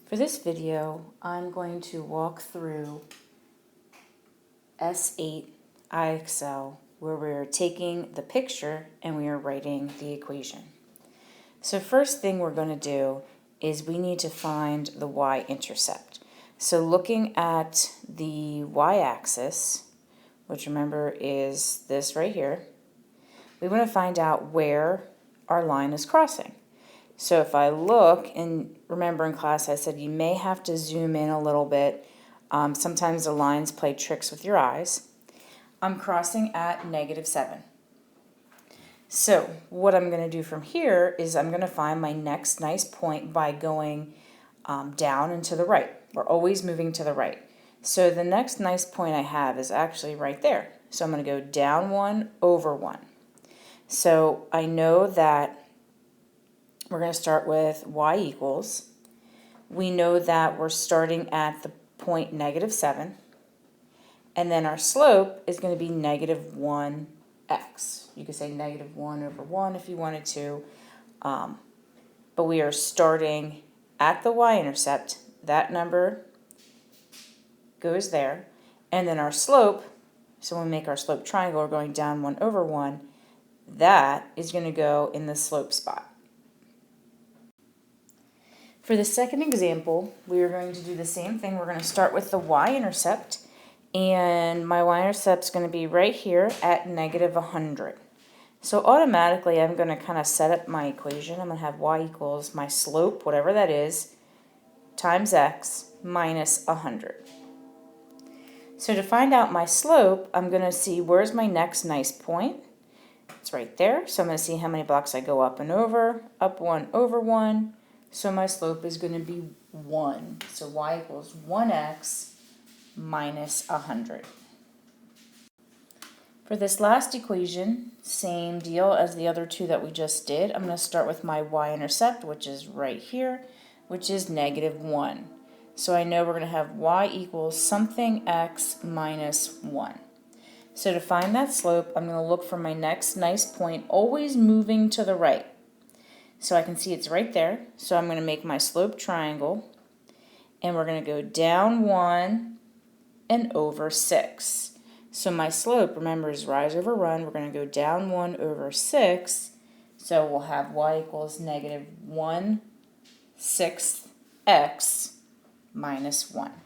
For this video, I'm going to walk through S8 IXL, where we're taking the picture and we are writing the equation. So first thing we're going to do is we need to find the y-intercept. So looking at the y-axis, which remember is this right here, we want to find out where our line is crossing. So if I look, and remember in class I said you may have to zoom in a little bit. Sometimes the lines play tricks with your eyes. I'm crossing at -7. So what I'm going to do from here is I'm going to find my next nice point by going down and to the right. We're always moving to the right. So the next nice point I have is actually right there. So I'm going to go down 1 over 1. So I know that we're going to start with y equals. We know that we're starting at the point -7. And then our slope is going to be -1x. You could say -1 over 1 if you wanted to. But we are starting at the y-intercept. That number goes there. And then our slope, so when we make our slope triangle, we're going down 1 over 1. That is going to go in the slope spot. For the second example, we are going to do the same thing. We're going to start with the y-intercept, and my y-intercept is going to be right here at -100. So automatically I'm going to kind of set up my equation. I'm going to have y equals my slope, whatever that is, times x minus 100. So to find out my slope, I'm going to see where's my next nice point. It's right there. So I'm going to see how many blocks I go up and over, up 1 over 1. So my slope is going to be 1. So y equals 1x minus 100. For this last equation, same deal as the other two that we just did. I'm going to start with my y-intercept, which is right here, which is -1. So I know we're going to have y equals something x minus 1. So to find that slope, I'm going to look for my next nice point, always moving to the right. So I can see it's right there. So I'm going to make my slope triangle, and we're going to go down 1 and over 6. So my slope, remember, is rise over run. We're going to go down 1 over 6. So we'll have y equals -1/6 x minus 1.